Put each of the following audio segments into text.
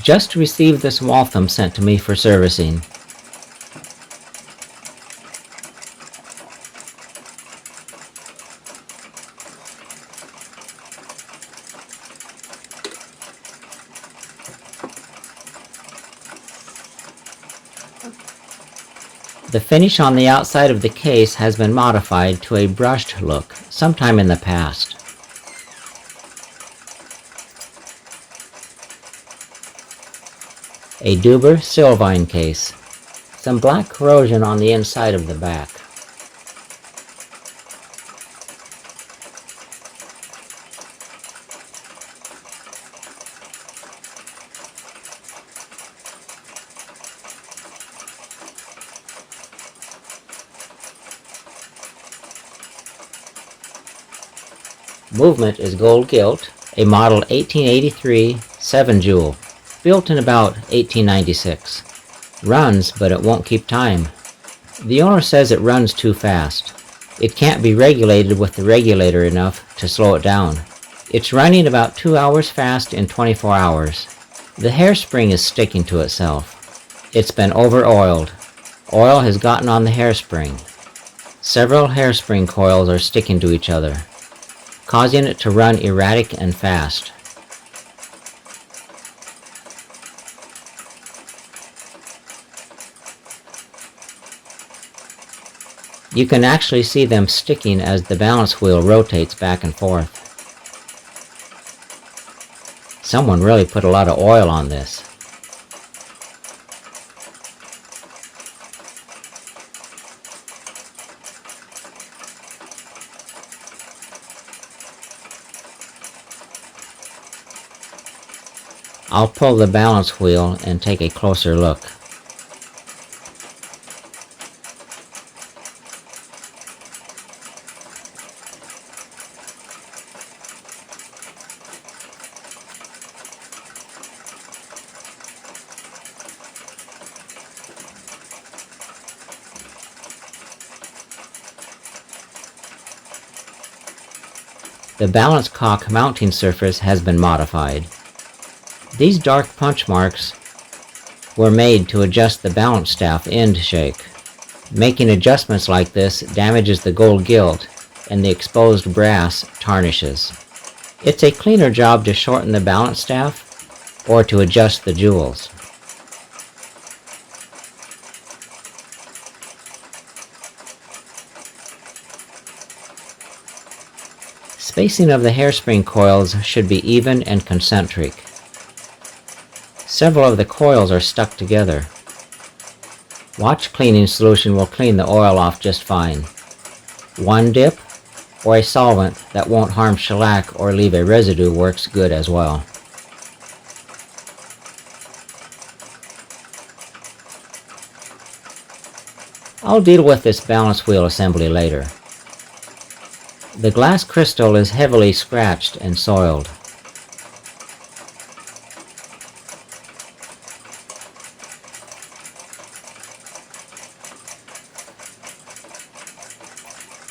Just received this Waltham sent to me for servicing. The finish on the outside of the case has been modified to a brushed look sometime in the past. A Duber Sylvine case. Some black corrosion on the inside of the back. Movement is gold gilt, a model 1883 7 jewel, built in about 1896. Runs, but it won't keep time. The owner says it runs too fast. It can't be regulated with the regulator enough to slow it down. It's running about 2 hours fast in 24 hours. The hairspring is sticking to itself. It's been over-oiled. Oil has gotten on the hairspring. Several hairspring coils are sticking to each other, causing it to run erratic and fast. You can actually see them sticking as the balance wheel rotates back and forth. Someone really put a lot of oil on this. I'll pull the balance wheel and take a closer look. The balance cock mounting surface has been modified. These dark punch marks were made to adjust the balance staff end shake. Making adjustments like this damages the gold gilt and the exposed brass tarnishes. It's a cleaner job to shorten the balance staff or to adjust the jewels. Spacing of the hairspring coils should be even and concentric. Several of the coils are stuck together. Watch cleaning solution will clean the oil off just fine. One dip or a solvent that won't harm shellac or leave a residue works good as well. I'll deal with this balance wheel assembly later. The glass crystal is heavily scratched and soiled.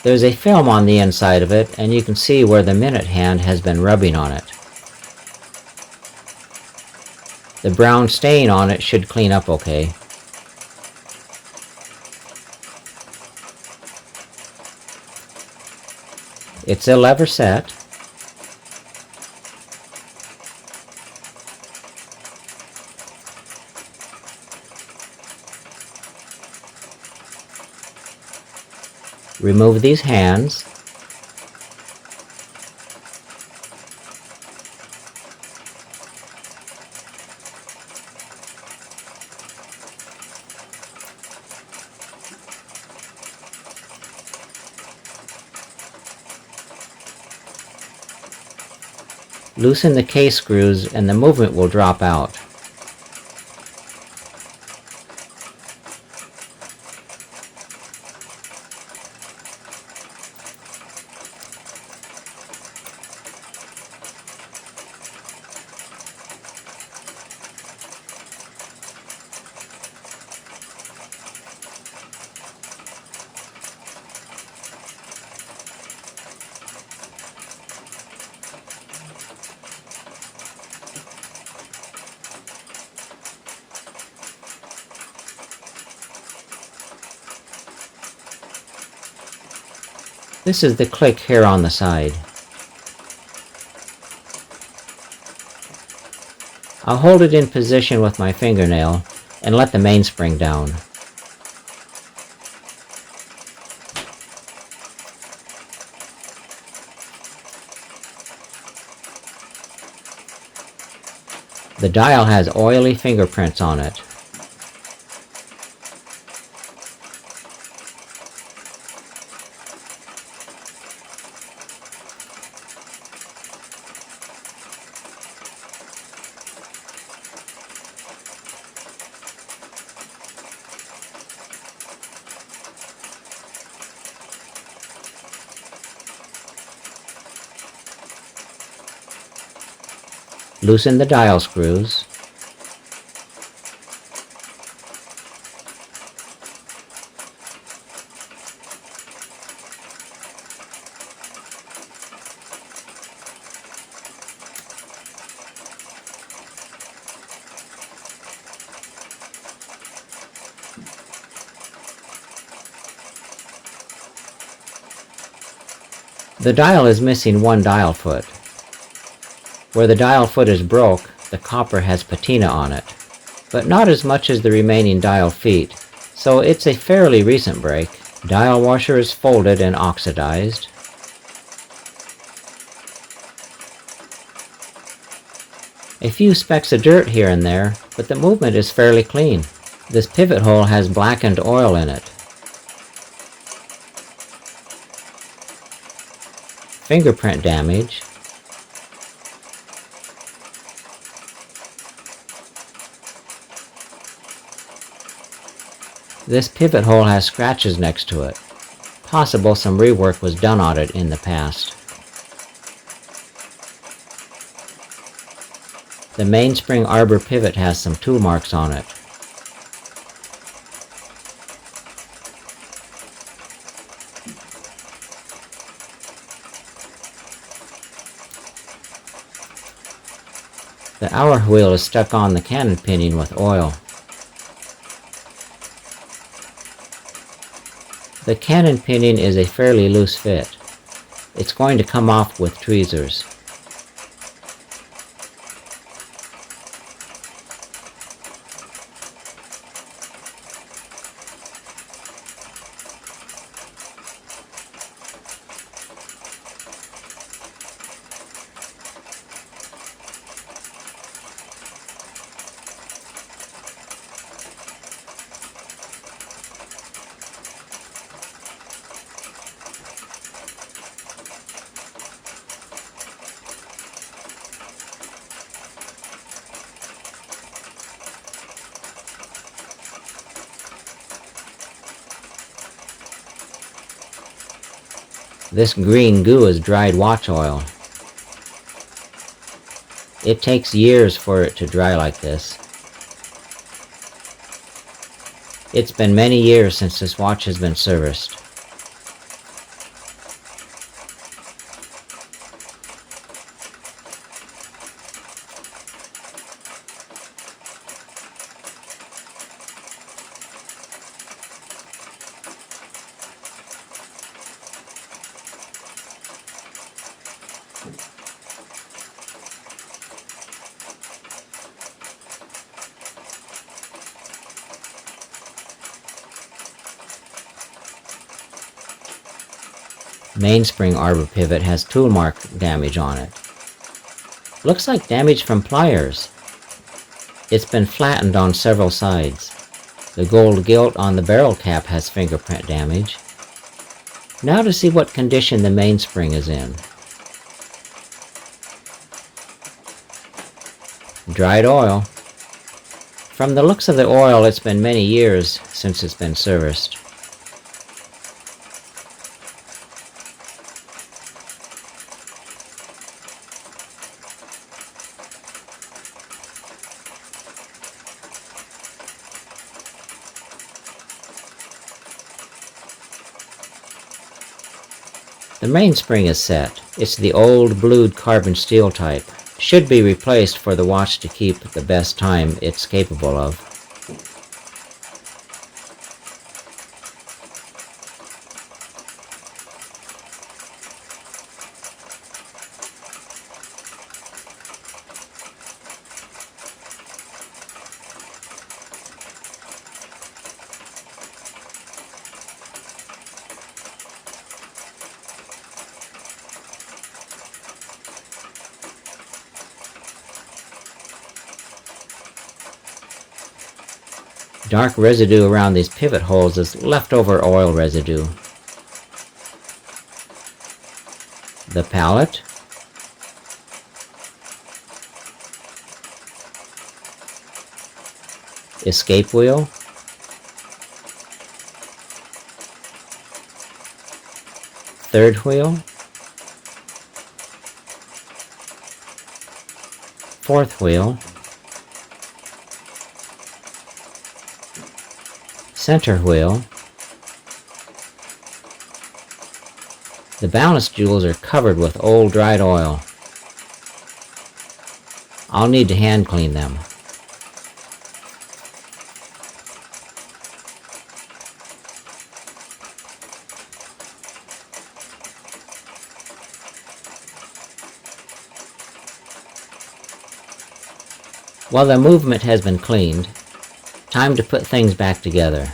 There's a film on the inside of it, and you can see where the minute hand has been rubbing on it. The brown stain on it should clean up okay. It's a lever set. Remove these hands. Loosen the case screws and the movement will drop out. This is the click here on the side. I'll hold it in position with my fingernail and let the mainspring down. The dial has oily fingerprints on it. Loosen the dial screws. The dial is missing one dial foot. Where the dial foot is broke, the copper has patina on it, but not as much as the remaining dial feet, so it's a fairly recent break. Dial washer is folded and oxidized. A few specks of dirt here and there, but the movement is fairly clean. This pivot hole has blackened oil in it. Fingerprint damage. This pivot hole has scratches next to it. Possible some rework was done on it in the past. The mainspring arbor pivot has some tool marks on it. The hour wheel is stuck on the cannon pinion with oil. The cannon pinion is a fairly loose fit. It's going to come off with tweezers. This green goo is dried watch oil. It takes years for it to dry like this. It's been many years since this watch has been serviced. Mainspring arbor pivot has tool mark damage on it. Looks like damage from pliers. It's been flattened on several sides. The gold gilt on the barrel cap has fingerprint damage. Now to see what condition the mainspring is in. Dried oil. From the looks of the oil, it's been many years since it's been serviced. The mainspring is set. It's the old blued carbon steel type. Should be replaced for the watch to keep the best time it's capable of. Dark residue around these pivot holes is leftover oil residue. The pallet, escape wheel, third wheel, fourth wheel, center wheel. The balance jewels are covered with old dried oil. I'll need to hand clean them. While the movement has been cleaned, time to put things back together.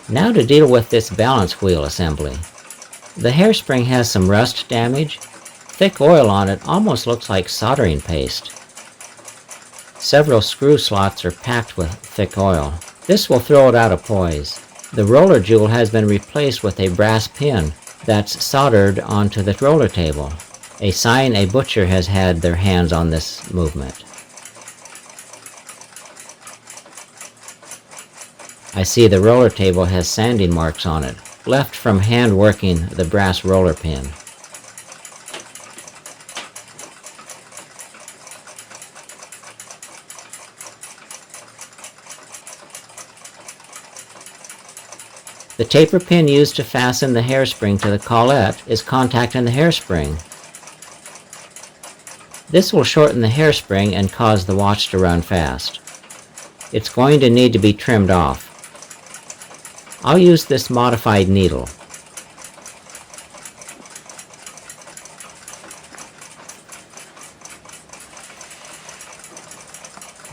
Now to deal with this balance wheel assembly. The hairspring has some rust damage. Thick oil on it almost looks like soldering paste. Several screw slots are packed with thick oil. This will throw it out of poise. The roller jewel has been replaced with a brass pin that's soldered onto the roller table. A sign a butcher has had their hands on this movement. I see the roller table has sanding marks on it, left from hand working the brass roller pin. The taper pin used to fasten the hairspring to the collet is contacting the hairspring. This will shorten the hairspring and cause the watch to run fast. It's going to need to be trimmed off. I'll use this modified needle.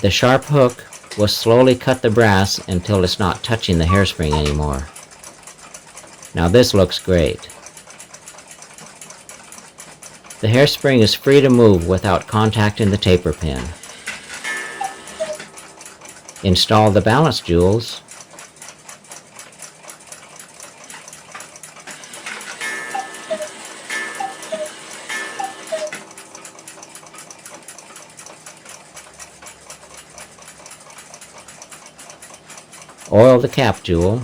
The sharp hook will slowly cut the brass until it's not touching the hairspring anymore. Now this looks great. The hairspring is free to move without contacting the taper pin. Install the balance jewels. Oil the cap jewel.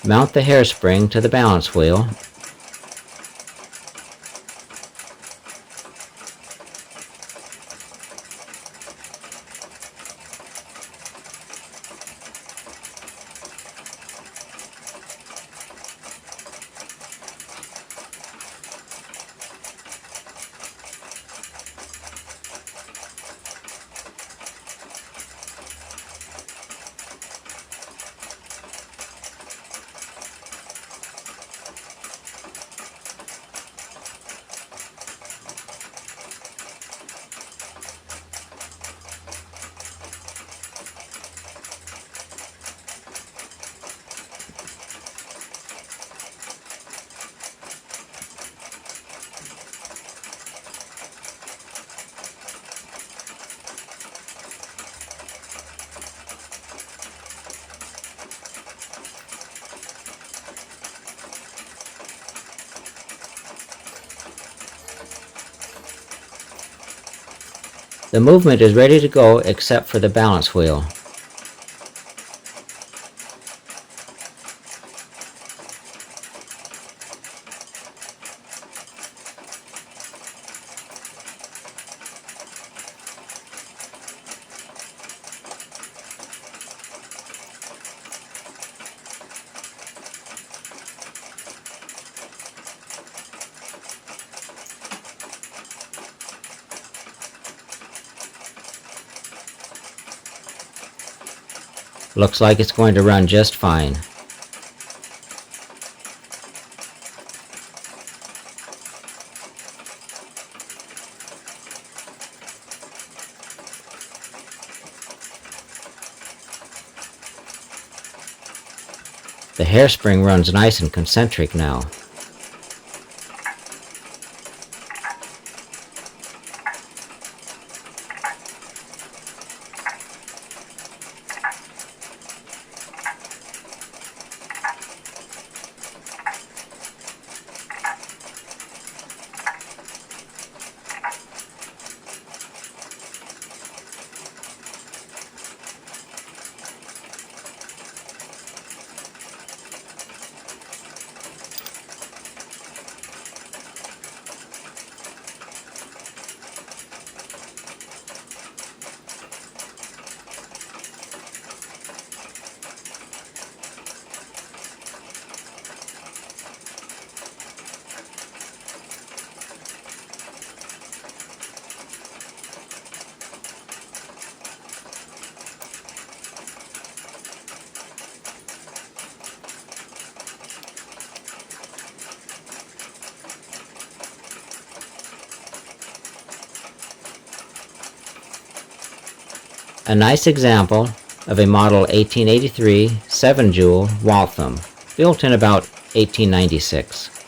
Mount the hairspring to the balance wheel. The movement is ready to go except for the balance wheel. Looks like it's going to run just fine. The hairspring runs nice and concentric now. A nice example of a model 1883 7-jewel Waltham, built in about 1896.